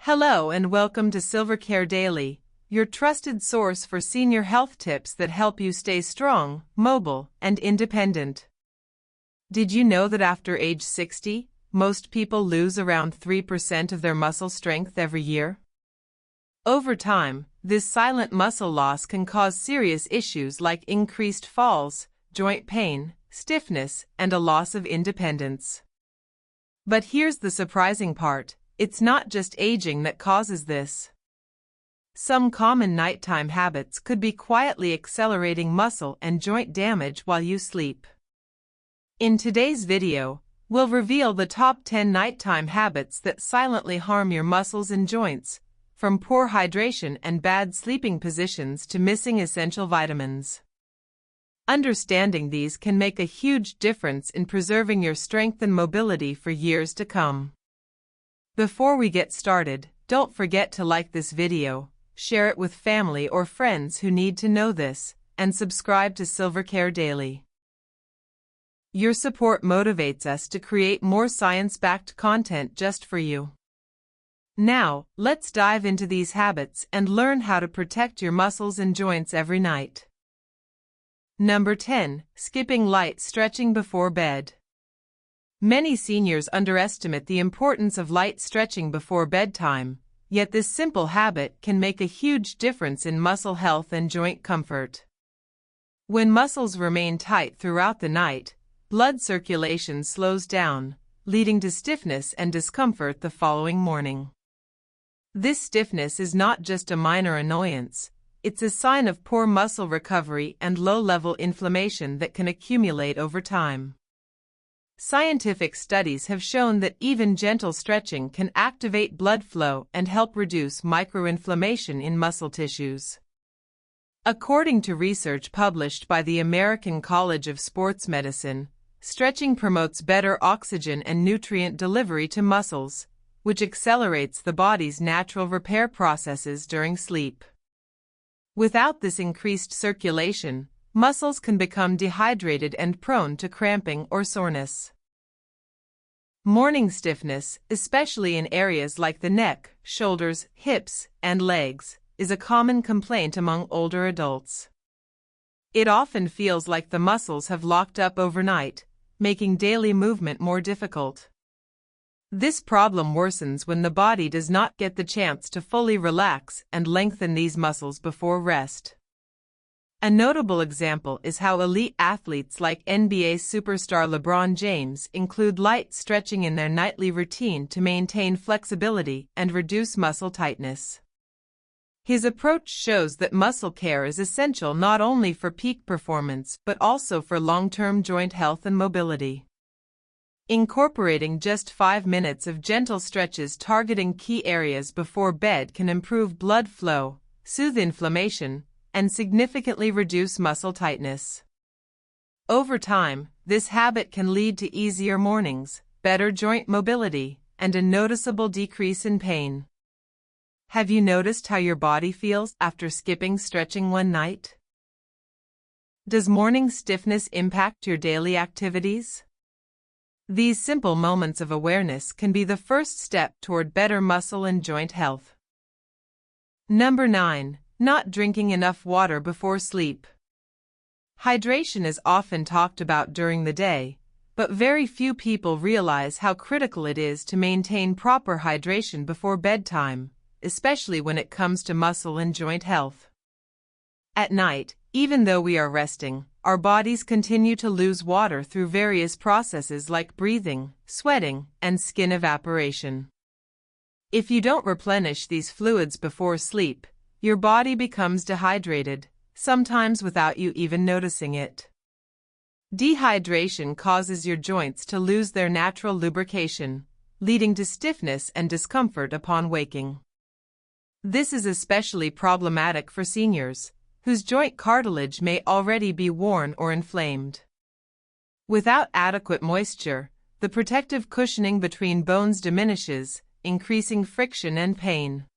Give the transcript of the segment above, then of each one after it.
Hello and welcome to Silver Care Daily, your trusted source for senior health tips that help you stay strong, mobile, and independent. Did you know that after age 60, most people lose around 3% of their muscle strength every year? Over time, this silent muscle loss can cause serious issues like increased falls, joint pain, stiffness, and a loss of independence. But here's the surprising part. It's not just aging that causes this. Some common nighttime habits could be quietly accelerating muscle and joint damage while you sleep. In today's video, we'll reveal the top 10 nighttime habits that silently harm your muscles and joints, from poor hydration and bad sleeping positions to missing essential vitamins. Understanding these can make a huge difference in preserving your strength and mobility for years to come. Before we get started, don't forget to like this video, share it with family or friends who need to know this, and subscribe to Silver Care Daily. Your support motivates us to create more science-backed content just for you. Now, let's dive into these habits and learn how to protect your muscles and joints every night. Number 10. Skipping light stretching before bed. Many seniors underestimate the importance of light stretching before bedtime, yet this simple habit can make a huge difference in muscle health and joint comfort. When muscles remain tight throughout the night, blood circulation slows down, leading to stiffness and discomfort the following morning. This stiffness is not just a minor annoyance, it's a sign of poor muscle recovery and low-level inflammation that can accumulate over time. Scientific studies have shown that even gentle stretching can activate blood flow and help reduce microinflammation in muscle tissues. According to research published by the American College of Sports Medicine, stretching promotes better oxygen and nutrient delivery to muscles, which accelerates the body's natural repair processes during sleep. Without this increased circulation, muscles can become dehydrated and prone to cramping or soreness. Morning stiffness, especially in areas like the neck, shoulders, hips, and legs, is a common complaint among older adults. It often feels like the muscles have locked up overnight, making daily movement more difficult. This problem worsens when the body does not get the chance to fully relax and lengthen these muscles before rest. A notable example is how elite athletes like NBA superstar LeBron James include light stretching in their nightly routine to maintain flexibility and reduce muscle tightness. His approach shows that muscle care is essential not only for peak performance but also for long-term joint health and mobility. Incorporating just 5 minutes of gentle stretches targeting key areas before bed can improve blood flow, soothe inflammation, and significantly reduce muscle tightness. Over time, this habit can lead to easier mornings, better joint mobility, and a noticeable decrease in pain. Have you noticed how your body feels after skipping stretching one night? Does morning stiffness impact your daily activities? These simple moments of awareness can be the first step toward better muscle and joint health. Number 9. Not drinking enough water before sleep. Hydration is often talked about during the day, but very few people realize how critical it is to maintain proper hydration before bedtime, especially when it comes to muscle and joint health. At night, even though we are resting, our bodies continue to lose water through various processes like breathing, sweating, and skin evaporation. If you don't replenish these fluids before sleep, your body becomes dehydrated, sometimes without you even noticing it. Dehydration causes your joints to lose their natural lubrication, leading to stiffness and discomfort upon waking. This is especially problematic for seniors, whose joint cartilage may already be worn or inflamed. Without adequate moisture, the protective cushioning between bones diminishes, increasing friction and pain.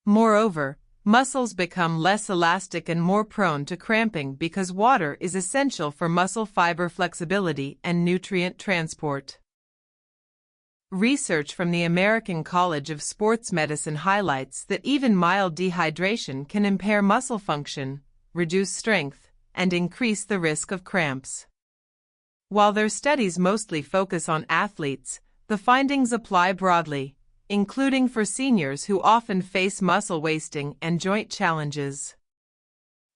Moreover, muscles become less elastic and more prone to cramping because water is essential for muscle fiber flexibility and nutrient transport. Research from the American College of Sports Medicine highlights that even mild dehydration can impair muscle function, reduce strength, and increase the risk of cramps. While their studies mostly focus on athletes, the findings apply broadly, including for seniors who often face muscle wasting and joint challenges.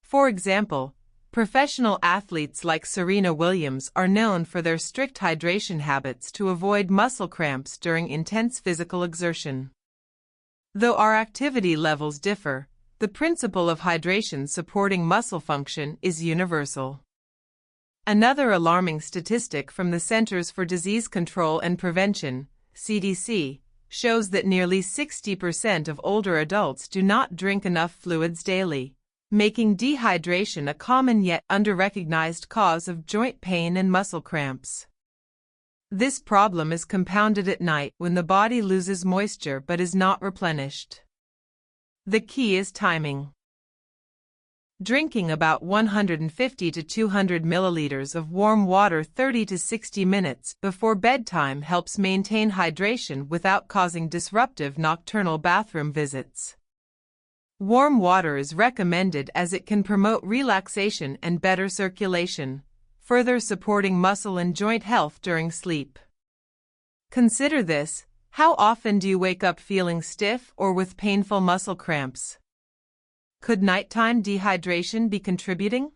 For example, professional athletes like Serena Williams are known for their strict hydration habits to avoid muscle cramps during intense physical exertion. Though our activity levels differ, the principle of hydration supporting muscle function is universal. Another alarming statistic from the Centers for Disease Control and Prevention, CDC, shows that nearly 60% of older adults do not drink enough fluids daily, making dehydration a common yet under-recognized cause of joint pain and muscle cramps. This problem is compounded at night when the body loses moisture but is not replenished. The key is timing. Drinking about 150 to 200 milliliters of warm water 30 to 60 minutes before bedtime helps maintain hydration without causing disruptive nocturnal bathroom visits. Warm water is recommended as it can promote relaxation and better circulation, further supporting muscle and joint health during sleep. Consider this: how often do you wake up feeling stiff or with painful muscle cramps? Could nighttime dehydration be contributing?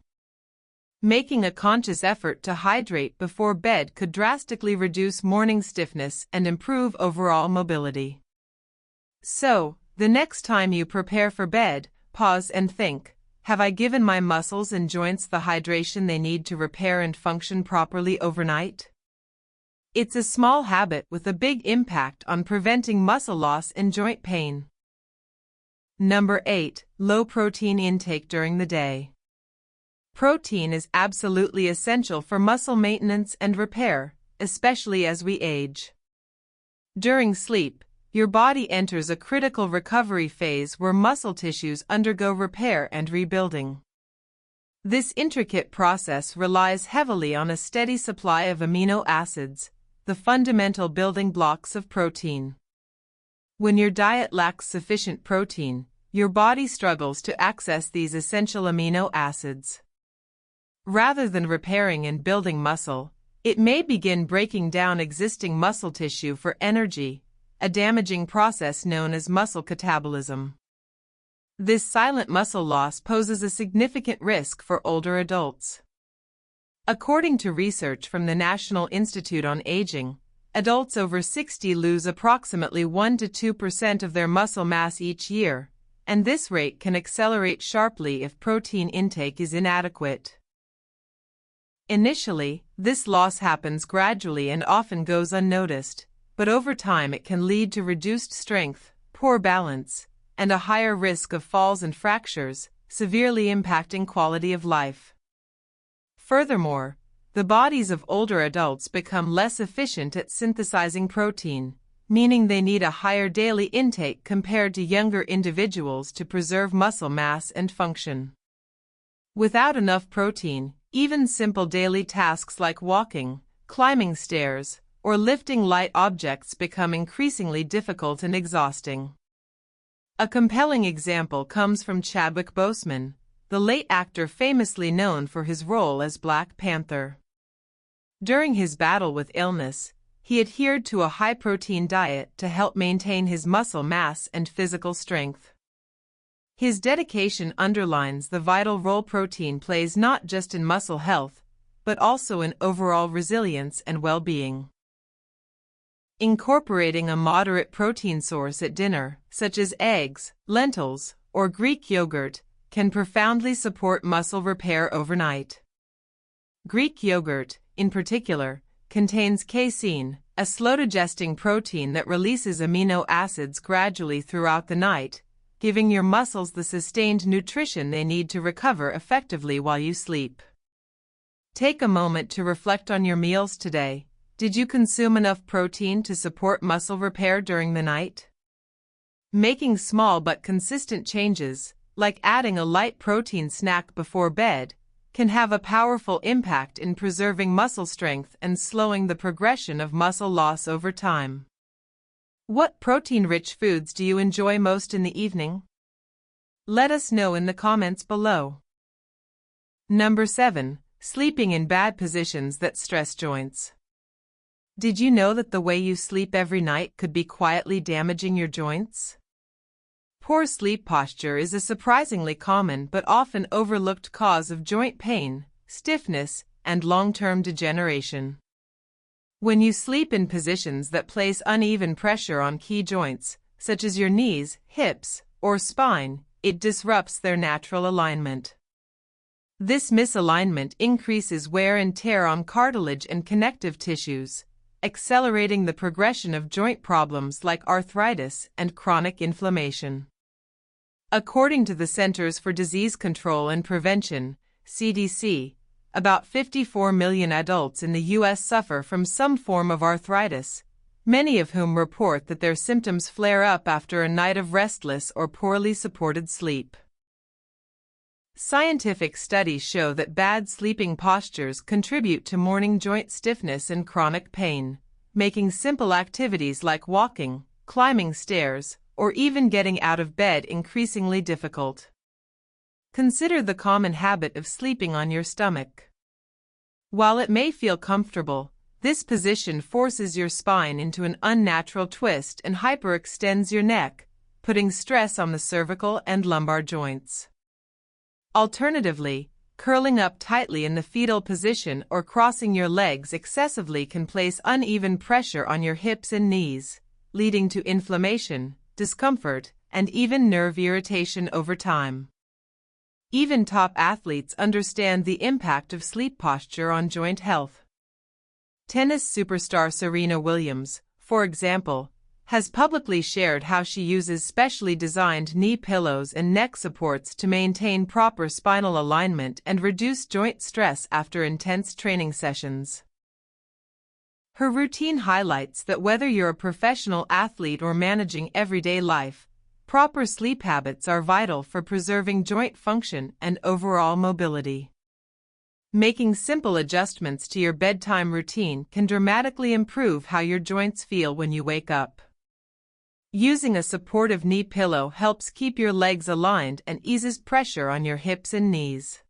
Making a conscious effort to hydrate before bed could drastically reduce morning stiffness and improve overall mobility. So, the next time you prepare for bed, pause and think, have I given my muscles and joints the hydration they need to repair and function properly overnight? It's a small habit with a big impact on preventing muscle loss and joint pain. Number 8. Low protein intake during the day. Protein is absolutely essential for muscle maintenance and repair, especially as we age. During sleep, your body enters a critical recovery phase where muscle tissues undergo repair and rebuilding. This intricate process relies heavily on a steady supply of amino acids, the fundamental building blocks of protein. When your diet lacks sufficient protein, your body struggles to access these essential amino acids. Rather than repairing and building muscle, it may begin breaking down existing muscle tissue for energy, a damaging process known as muscle catabolism. This silent muscle loss poses a significant risk for older adults. According to research from the National Institute on Aging, adults over 60 lose approximately 1 to 2% of their muscle mass each year, and this rate can accelerate sharply if protein intake is inadequate. Initially, this loss happens gradually and often goes unnoticed, but over time it can lead to reduced strength, poor balance, and a higher risk of falls and fractures, severely impacting quality of life. Furthermore, the bodies of older adults become less efficient at synthesizing protein, meaning they need a higher daily intake compared to younger individuals to preserve muscle mass and function. Without enough protein, even simple daily tasks like walking, climbing stairs, or lifting light objects become increasingly difficult and exhausting. A compelling example comes from Chadwick Boseman, the late actor famously known for his role as Black Panther. During his battle with illness, he adhered to a high-protein diet to help maintain his muscle mass and physical strength. His dedication underlines the vital role protein plays not just in muscle health, but also in overall resilience and well-being. Incorporating a moderate protein source at dinner, such as eggs, lentils, or Greek yogurt, can profoundly support muscle repair overnight. Greek yogurt, in particular, contains casein, a slow-digesting protein that releases amino acids gradually throughout the night, giving your muscles the sustained nutrition they need to recover effectively while you sleep. Take a moment to reflect on your meals today. Did you consume enough protein to support muscle repair during the night? Making small but consistent changes, like adding a light protein snack before bed, can have a powerful impact in preserving muscle strength and slowing the progression of muscle loss over time. What protein-rich foods do you enjoy most in the evening? Let us know in the comments below. Number 7. Sleeping in bad positions that stress joints. Did you know that the way you sleep every night could be quietly damaging your joints? Poor sleep posture is a surprisingly common but often overlooked cause of joint pain, stiffness, and long-term degeneration. When you sleep in positions that place uneven pressure on key joints, such as your knees, hips, or spine, it disrupts their natural alignment. This misalignment increases wear and tear on cartilage and connective tissues, accelerating the progression of joint problems like arthritis and chronic inflammation. According to the Centers for Disease Control and Prevention, CDC, about 54 million adults in the U.S. suffer from some form of arthritis, many of whom report that their symptoms flare up after a night of restless or poorly supported sleep. Scientific studies show that bad sleeping postures contribute to morning joint stiffness and chronic pain, making simple activities like walking, climbing stairs, or even getting out of bed increasingly difficult. Consider the common habit of sleeping on your stomach. While it may feel comfortable, this position forces your spine into an unnatural twist and hyperextends your neck, putting stress on the cervical and lumbar joints. Alternatively, curling up tightly in the fetal position or crossing your legs excessively can place uneven pressure on your hips and knees, leading to inflammation, discomfort, and even nerve irritation over time. Even top athletes understand the impact of sleep posture on joint health. Tennis superstar Serena Williams, for example, has publicly shared how she uses specially designed knee pillows and neck supports to maintain proper spinal alignment and reduce joint stress after intense training sessions. Her routine highlights that whether you're a professional athlete or managing everyday life, proper sleep habits are vital for preserving joint function and overall mobility. Making simple adjustments to your bedtime routine can dramatically improve how your joints feel when you wake up. Using a supportive knee pillow helps keep your legs aligned and eases pressure on your hips and knees.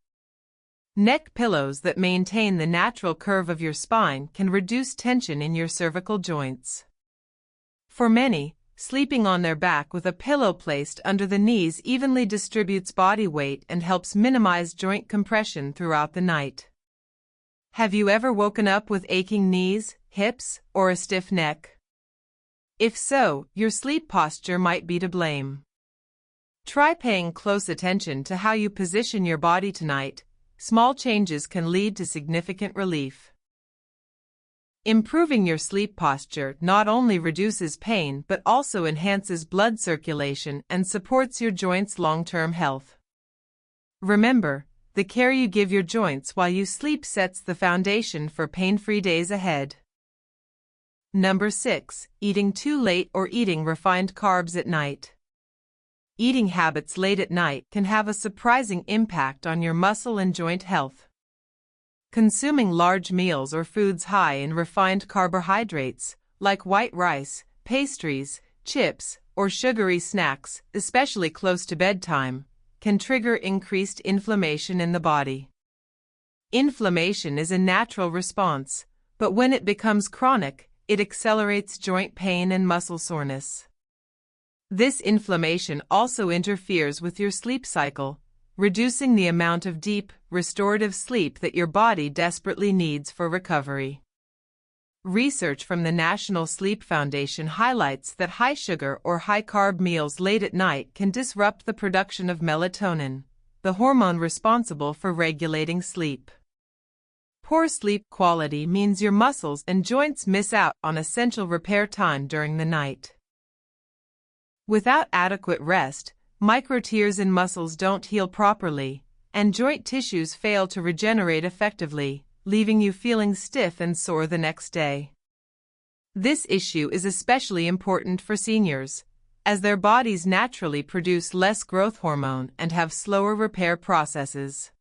Neck pillows that maintain the natural curve of your spine can reduce tension in your cervical joints. For many, sleeping on their back with a pillow placed under the knees evenly distributes body weight and helps minimize joint compression throughout the night. Have you ever woken up with aching knees, hips, or a stiff neck? If so, your sleep posture might be to blame. Try paying close attention to how you position your body tonight. Small changes can lead to significant relief. Improving your sleep posture not only reduces pain but also enhances blood circulation and supports your joints' long-term health. Remember, the care you give your joints while you sleep sets the foundation for pain-free days ahead. Number 6. Eating too late or eating refined carbs at night. Eating habits late at night can have a surprising impact on your muscle and joint health. Consuming large meals or foods high in refined carbohydrates, like white rice, pastries, chips, or sugary snacks, especially close to bedtime, can trigger increased inflammation in the body. Inflammation is a natural response, but when it becomes chronic, it accelerates joint pain and muscle soreness. This inflammation also interferes with your sleep cycle, reducing the amount of deep, restorative sleep that your body desperately needs for recovery. Research from the National Sleep Foundation highlights that high-sugar or high-carb meals late at night can disrupt the production of melatonin, the hormone responsible for regulating sleep. Poor sleep quality means your muscles and joints miss out on essential repair time during the night. Without adequate rest, micro-tears in muscles don't heal properly, and joint tissues fail to regenerate effectively, leaving you feeling stiff and sore the next day. This issue is especially important for seniors, as their bodies naturally produce less growth hormone and have slower repair processes.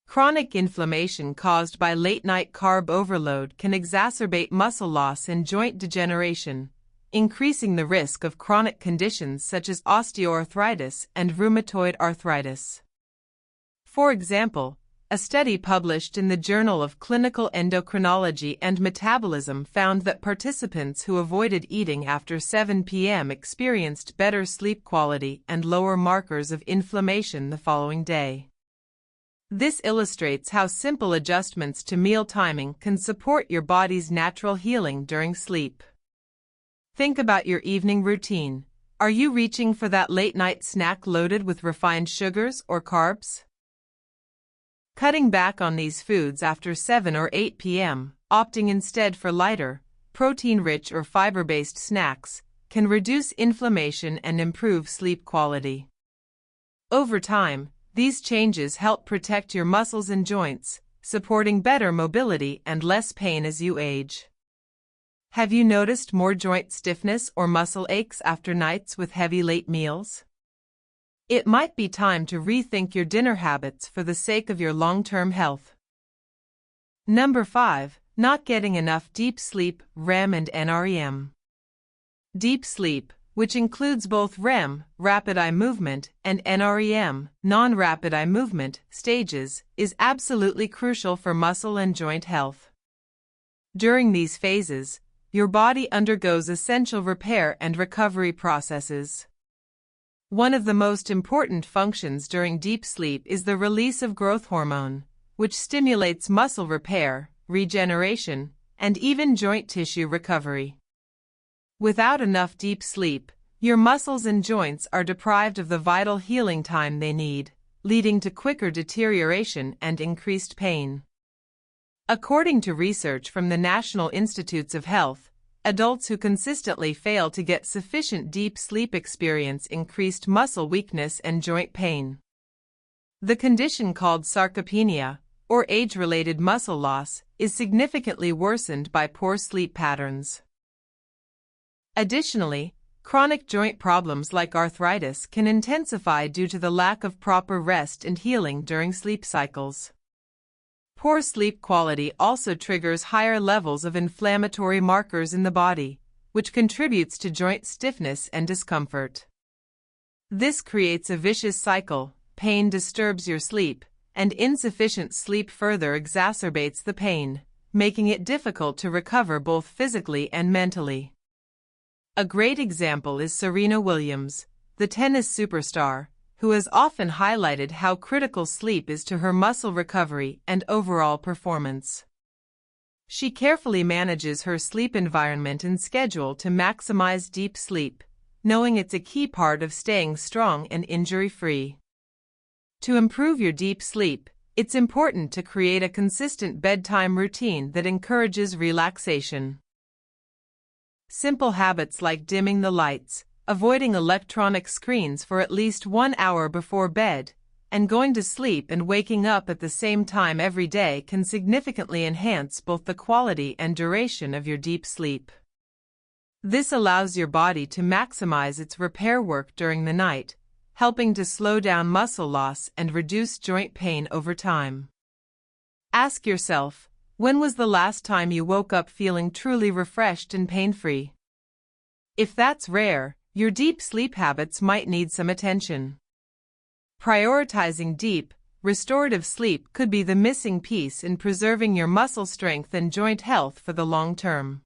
Chronic inflammation caused by late-night carb overload can exacerbate muscle loss and joint degeneration, increasing the risk of chronic conditions such as osteoarthritis and rheumatoid arthritis. For example, a study published in the Journal of Clinical Endocrinology and Metabolism found that participants who avoided eating after 7 p.m. experienced better sleep quality and lower markers of inflammation the following day. This illustrates how simple adjustments to meal timing can support your body's natural healing during sleep. Think about your evening routine. Are you reaching for that late-night snack loaded with refined sugars or carbs? Cutting back on these foods after 7 or 8 p.m., opting instead for lighter, protein-rich or fiber-based snacks, can reduce inflammation and improve sleep quality. Over time, these changes help protect your muscles and joints, supporting better mobility and less pain as you age. Have you noticed more joint stiffness or muscle aches after nights with heavy late meals? It might be time to rethink your dinner habits for the sake of your long-term health. Number 5. Not getting enough deep sleep, REM and NREM. Deep sleep, which includes both REM, rapid eye movement, and NREM, non-rapid eye movement, stages, is absolutely crucial for muscle and joint health. During these phases, your body undergoes essential repair and recovery processes. One of the most important functions during deep sleep is the release of growth hormone, which stimulates muscle repair, regeneration, and even joint tissue recovery. Without enough deep sleep, your muscles and joints are deprived of the vital healing time they need, leading to quicker deterioration and increased pain. According to research from the National Institutes of Health, adults who consistently fail to get sufficient deep sleep experience increased muscle weakness and joint pain. The condition called sarcopenia, or age-related muscle loss, is significantly worsened by poor sleep patterns. Additionally, chronic joint problems like arthritis can intensify due to the lack of proper rest and healing during sleep cycles. Poor sleep quality also triggers higher levels of inflammatory markers in the body, which contributes to joint stiffness and discomfort. This creates a vicious cycle. Pain disturbs your sleep, and insufficient sleep further exacerbates the pain, making it difficult to recover both physically and mentally. A great example is Serena Williams, the tennis superstar, who has often highlighted how critical sleep is to her muscle recovery and overall performance. She carefully manages her sleep environment and schedule to maximize deep sleep, knowing it's a key part of staying strong and injury-free. To improve your deep sleep, it's important to create a consistent bedtime routine that encourages relaxation. Simple habits like dimming the lights, avoiding electronic screens for at least 1 hour before bed, and going to sleep and waking up at the same time every day can significantly enhance both the quality and duration of your deep sleep. This allows your body to maximize its repair work during the night, helping to slow down muscle loss and reduce joint pain over time. Ask yourself, when was the last time you woke up feeling truly refreshed and pain-free? If that's rare, your deep sleep habits might need some attention. Prioritizing deep, restorative sleep could be the missing piece in preserving your muscle strength and joint health for the long term.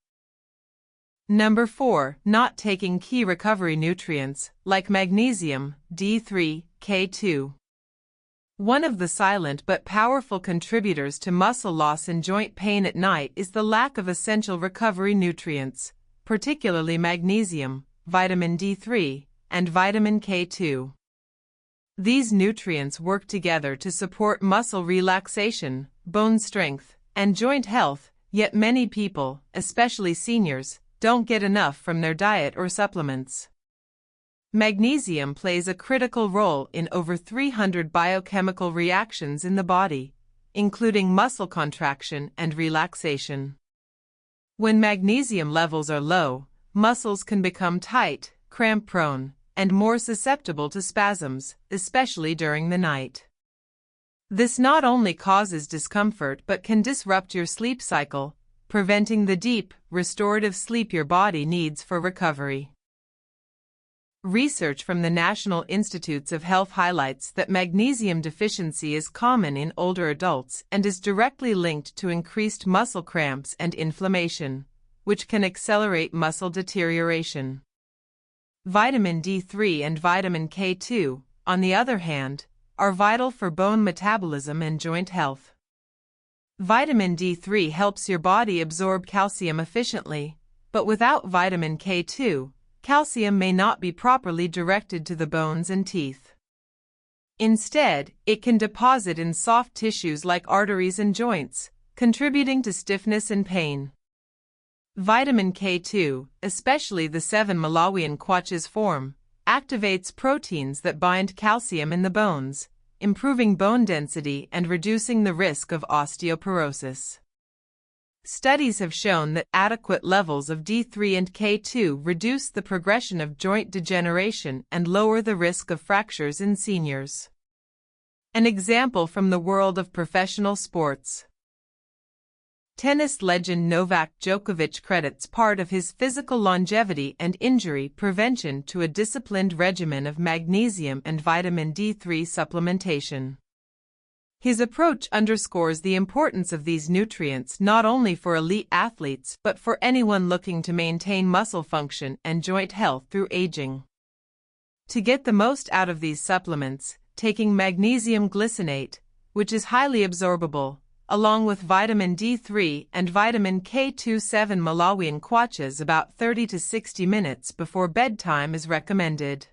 Number 4. Not taking key recovery nutrients, like magnesium, D3, K2. One of the silent but powerful contributors to muscle loss and joint pain at night is the lack of essential recovery nutrients, particularly magnesium, vitamin D3, and vitamin K2. These nutrients work together to support muscle relaxation, bone strength, and joint health, yet many people, especially seniors, don't get enough from their diet or supplements. Magnesium plays a critical role in over 300 biochemical reactions in the body, including muscle contraction and relaxation. When magnesium levels are low, muscles can become tight, cramp-prone, and more susceptible to spasms, especially during the night. This not only causes discomfort but can disrupt your sleep cycle, preventing the deep, restorative sleep your body needs for recovery. Research from the National Institutes of Health highlights that magnesium deficiency is common in older adults and is directly linked to increased muscle cramps and inflammation, which can accelerate muscle deterioration. Vitamin D3 and vitamin K2, on the other hand, are vital for bone metabolism and joint health. Vitamin D3 helps your body absorb calcium efficiently, but without vitamin K2, calcium may not be properly directed to the bones and teeth. Instead, it can deposit in soft tissues like arteries and joints, contributing to stiffness and pain. Vitamin K2, especially the 7-Malawian Quatches form, activates proteins that bind calcium in the bones, improving bone density and reducing the risk of osteoporosis. Studies have shown that adequate levels of D3 and K2 reduce the progression of joint degeneration and lower the risk of fractures in seniors. An example from the world of professional sports. Tennis legend Novak Djokovic credits part of his physical longevity and injury prevention to a disciplined regimen of magnesium and vitamin D3 supplementation. His approach underscores the importance of these nutrients not only for elite athletes but for anyone looking to maintain muscle function and joint health through aging. To get the most out of these supplements, taking magnesium glycinate, which is highly absorbable, along with vitamin D3 and vitamin K2 7-Malawian Quatches about 30 to 60 minutes before bedtime is recommended.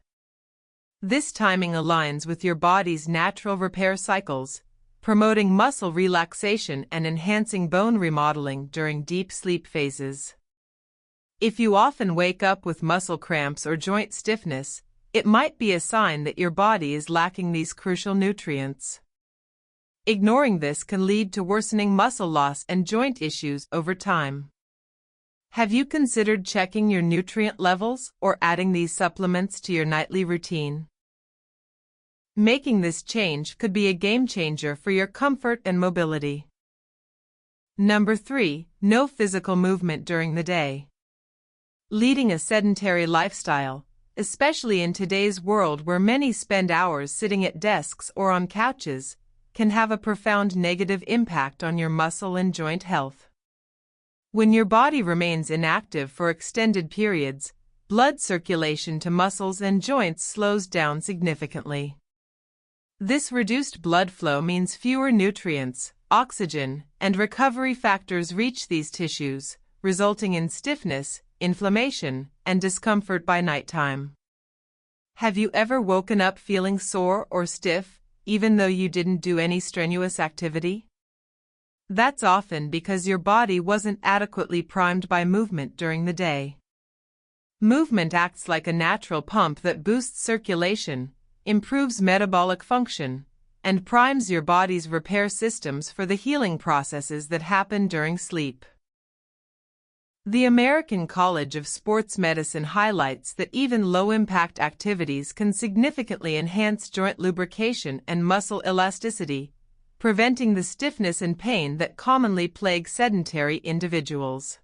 This timing aligns with your body's natural repair cycles, promoting muscle relaxation and enhancing bone remodeling during deep sleep phases. If you often wake up with muscle cramps or joint stiffness, it might be a sign that your body is lacking these crucial nutrients. Ignoring this can lead to worsening muscle loss and joint issues over time. Have you considered checking your nutrient levels or adding these supplements to your nightly routine? Making this change could be a game changer for your comfort and mobility. Number 3. No physical movement during the day. Leading a sedentary lifestyle, especially in today's world where many spend hours sitting at desks or on couches, can have a profound negative impact on your muscle and joint health. When your body remains inactive for extended periods, blood circulation to muscles and joints slows down significantly. This reduced blood flow means fewer nutrients, oxygen, and recovery factors reach these tissues, resulting in stiffness, inflammation, and discomfort by nighttime. Have you ever woken up feeling sore or stiff, even though you didn't do any strenuous activity? That's often because your body wasn't adequately primed by movement during the day. Movement acts like a natural pump that boosts circulation, improves metabolic function, and primes your body's repair systems for the healing processes that happen during sleep. The American College of Sports Medicine highlights that even low-impact activities can significantly enhance joint lubrication and muscle elasticity, preventing the stiffness and pain that commonly plague sedentary individuals.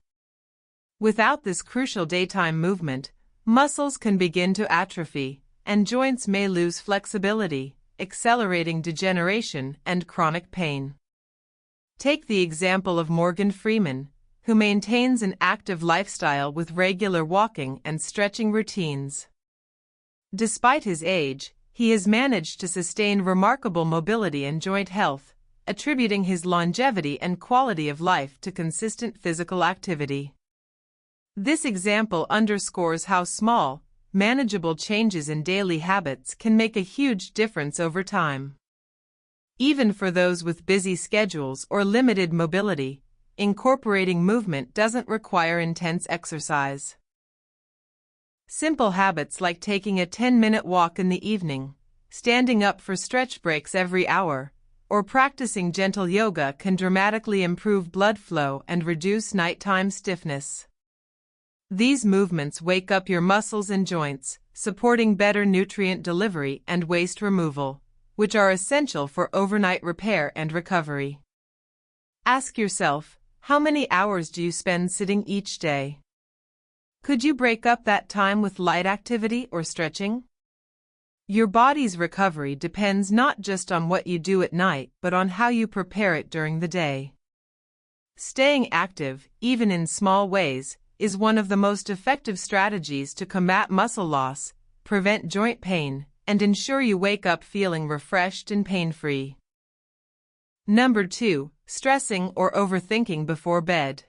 Without this crucial daytime movement, muscles can begin to atrophy, and joints may lose flexibility, accelerating degeneration and chronic pain. Take the example of Morgan Freeman, who maintains an active lifestyle with regular walking and stretching routines. Despite his age, he has managed to sustain remarkable mobility and joint health, attributing his longevity and quality of life to consistent physical activity. This example underscores how small, manageable changes in daily habits can make a huge difference over time. Even for those with busy schedules or limited mobility, incorporating movement doesn't require intense exercise. Simple habits like taking a 10-minute walk in the evening, standing up for stretch breaks every hour, or practicing gentle yoga can dramatically improve blood flow and reduce nighttime stiffness. These movements wake up your muscles and joints, supporting better nutrient delivery and waste removal, which are essential for overnight repair and recovery. Ask yourself, How many hours do you spend sitting each day? Could you break up that time with light activity or stretching? Your body's recovery depends not just on what you do at night, but on how you prepare it during the day. Staying active, even in small ways, is one of the most effective strategies to combat muscle loss, prevent joint pain, and ensure you wake up feeling refreshed and pain-free. Number 2. Stressing or overthinking before bed.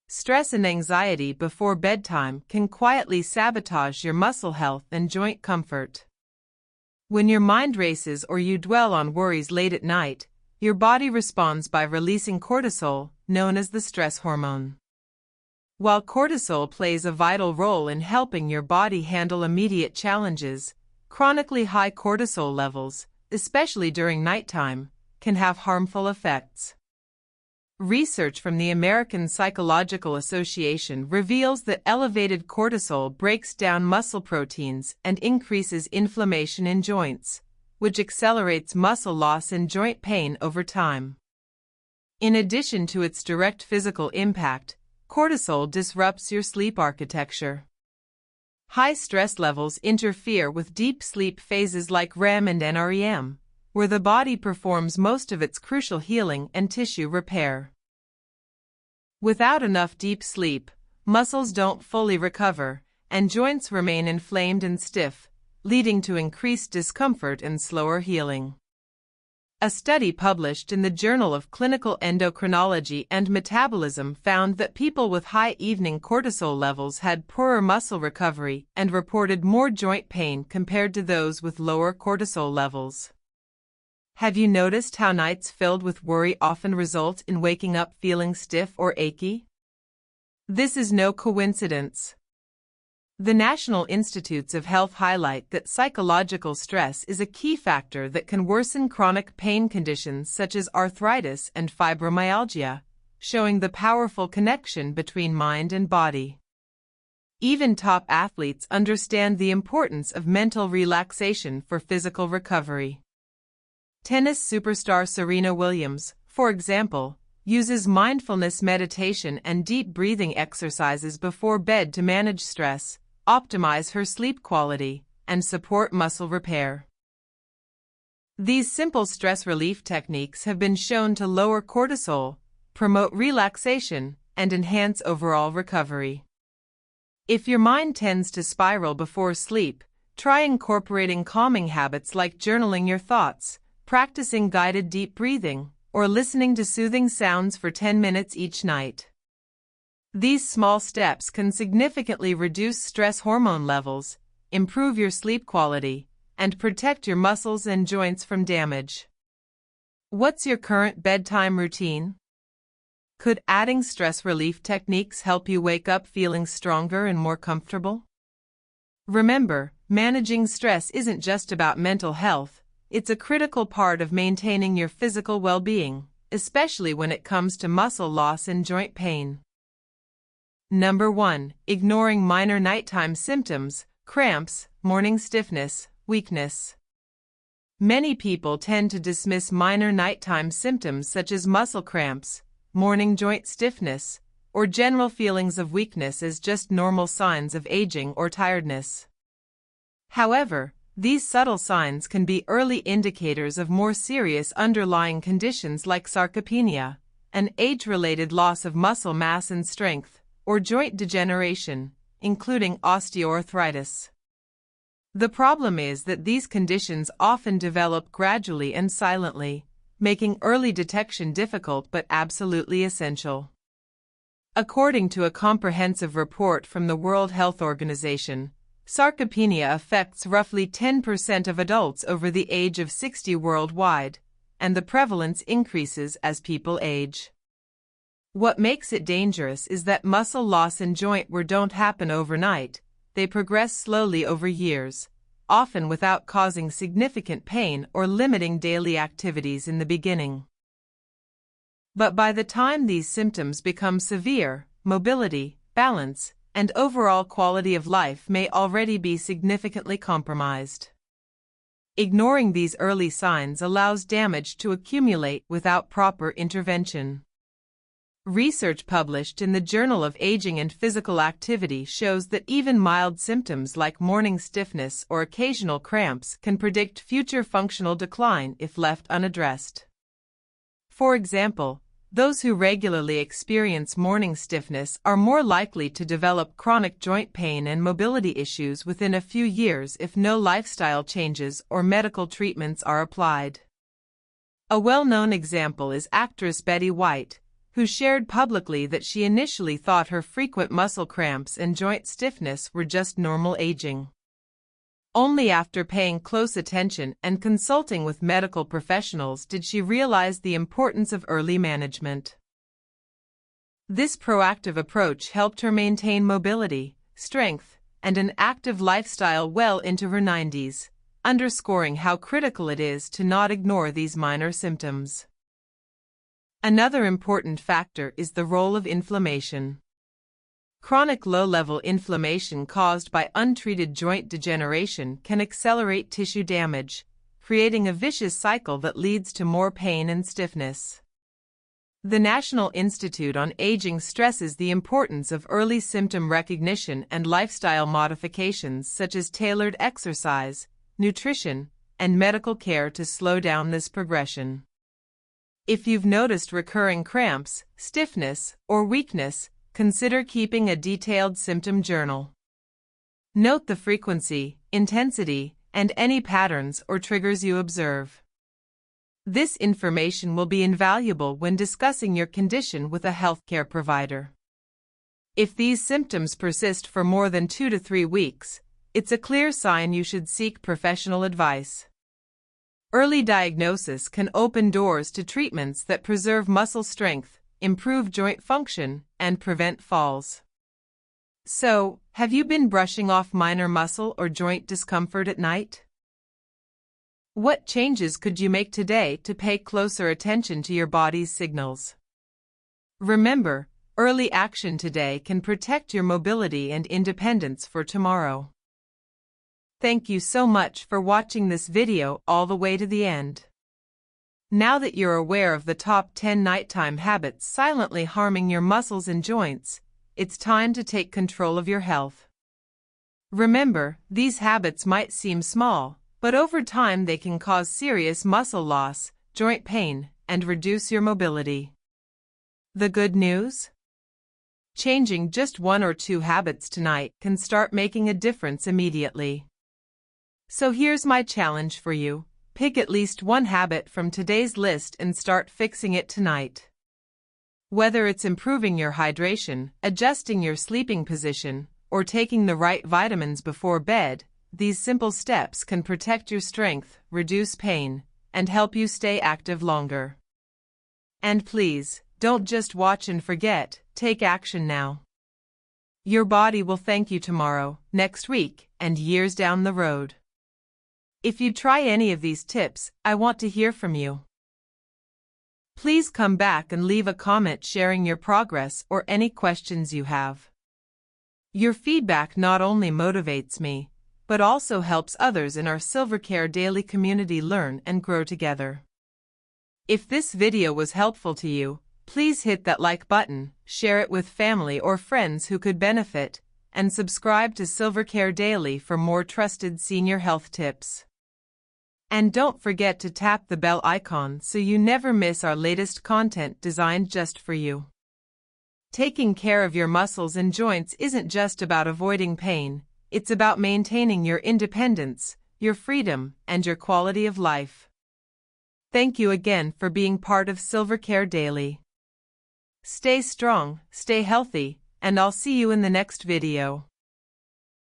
Stress and anxiety before bedtime can quietly sabotage your muscle health and joint comfort. When your mind races or you dwell on worries late at night, your body responds by releasing cortisol, known as the stress hormone. While cortisol plays a vital role in helping your body handle immediate challenges, chronically high cortisol levels, especially during nighttime, can have harmful effects. Research from the American Psychological Association reveals that elevated cortisol breaks down muscle proteins and increases inflammation in joints, which accelerates muscle loss and joint pain over time. In addition to its direct physical impact, cortisol disrupts your sleep architecture. High stress levels interfere with deep sleep phases like REM and NREM, where the body performs most of its crucial healing and tissue repair. Without enough deep sleep, muscles don't fully recover, and joints remain inflamed and stiff, leading to increased discomfort and slower healing. A study published in the Journal of Clinical Endocrinology and Metabolism found that people with high evening cortisol levels had poorer muscle recovery and reported more joint pain compared to those with lower cortisol levels. Have you noticed how nights filled with worry often result in waking up feeling stiff or achy? This is no coincidence. The National Institutes of Health highlight that psychological stress is a key factor that can worsen chronic pain conditions such as arthritis and fibromyalgia, showing the powerful connection between mind and body. Even top athletes understand the importance of mental relaxation for physical recovery. Tennis superstar Serena Williams, for example, uses mindfulness meditation and deep breathing exercises before bed to manage stress, optimize her sleep quality, and support muscle repair. These simple stress relief techniques have been shown to lower cortisol, promote relaxation, and enhance overall recovery. If your mind tends to spiral before sleep, try incorporating calming habits like journaling your thoughts, practicing guided deep breathing, or listening to soothing sounds for 10 minutes each night. These small steps can significantly reduce stress hormone levels, improve your sleep quality, and protect your muscles and joints from damage. What's your current bedtime routine? Could adding stress relief techniques help you wake up feeling stronger and more comfortable? Remember, managing stress isn't just about mental health. It's a critical part of maintaining your physical well-being, especially when it comes to muscle loss and joint pain. Number 1. Ignoring minor nighttime symptoms, cramps, morning stiffness, weakness. Many people tend to dismiss minor nighttime symptoms such as muscle cramps, morning joint stiffness, or general feelings of weakness as just normal signs of aging or tiredness. However, these subtle signs can be early indicators of more serious underlying conditions like sarcopenia, an age-related loss of muscle mass and strength, or joint degeneration, including osteoarthritis. The problem is that these conditions often develop gradually and silently, making early detection difficult but absolutely essential. According to a comprehensive report from the World Health Organization, sarcopenia affects roughly 10% of adults over the age of 60 worldwide, and the prevalence increases as people age. What makes it dangerous is that muscle loss and joint wear don't happen overnight, they progress slowly over years, often without causing significant pain or limiting daily activities in the beginning. But by the time these symptoms become severe, mobility, balance, and overall quality of life may already be significantly compromised. Ignoring these early signs allows damage to accumulate without proper intervention. Research published in the Journal of Aging and Physical Activity shows that even mild symptoms like morning stiffness or occasional cramps can predict future functional decline if left unaddressed. For example, those who regularly experience morning stiffness are more likely to develop chronic joint pain and mobility issues within a few years if no lifestyle changes or medical treatments are applied. A well-known example is actress Betty White, who shared publicly that she initially thought her frequent muscle cramps and joint stiffness were just normal aging. Only after paying close attention and consulting with medical professionals did she realize the importance of early management. This proactive approach helped her maintain mobility, strength, and an active lifestyle well into her 90s, underscoring how critical it is to not ignore these minor symptoms. Another important factor is the role of inflammation. Chronic low-level inflammation caused by untreated joint degeneration can accelerate tissue damage, creating a vicious cycle that leads to more pain and stiffness. The National Institute on Aging stresses the importance of early symptom recognition and lifestyle modifications such as tailored exercise, nutrition, and medical care to slow down this progression. If you've noticed recurring cramps, stiffness, or weakness, consider keeping a detailed symptom journal. Note the frequency, intensity, and any patterns or triggers you observe. This information will be invaluable when discussing your condition with a healthcare provider. If these symptoms persist for more than 2 to 3 weeks, it's a clear sign you should seek professional advice. Early diagnosis can open doors to treatments that preserve muscle strength, improve joint function, and prevent falls. So, have you been brushing off minor muscle or joint discomfort at night? What changes could you make today to pay closer attention to your body's signals? Remember, early action today can protect your mobility and independence for tomorrow. Thank you so much for watching this video all the way to the end. Now that you're aware of the top 10 nighttime habits silently harming your muscles and joints, it's time to take control of your health. Remember, these habits might seem small, but over time they can cause serious muscle loss, joint pain, and reduce your mobility. The good news? Changing just 1 or 2 habits tonight can start making a difference immediately. So here's my challenge for you. Pick at least 1 habit from today's list and start fixing it tonight. Whether it's improving your hydration, adjusting your sleeping position, or taking the right vitamins before bed, these simple steps can protect your strength, reduce pain, and help you stay active longer. And please, don't just watch and forget, take action now. Your body will thank you tomorrow, next week, and years down the road. If you try any of these tips, I want to hear from you. Please come back and leave a comment sharing your progress or any questions you have. Your feedback not only motivates me, but also helps others in our Silvercare Daily community learn and grow together. If this video was helpful to you, please hit that like button, share it with family or friends who could benefit, and subscribe to Silvercare Daily for more trusted senior health tips. And don't forget to tap the bell icon so you never miss our latest content designed just for you. Taking care of your muscles and joints isn't just about avoiding pain, it's about maintaining your independence, your freedom, and your quality of life. Thank you again for being part of Silvercare Daily. Stay strong, stay healthy, and I'll see you in the next video.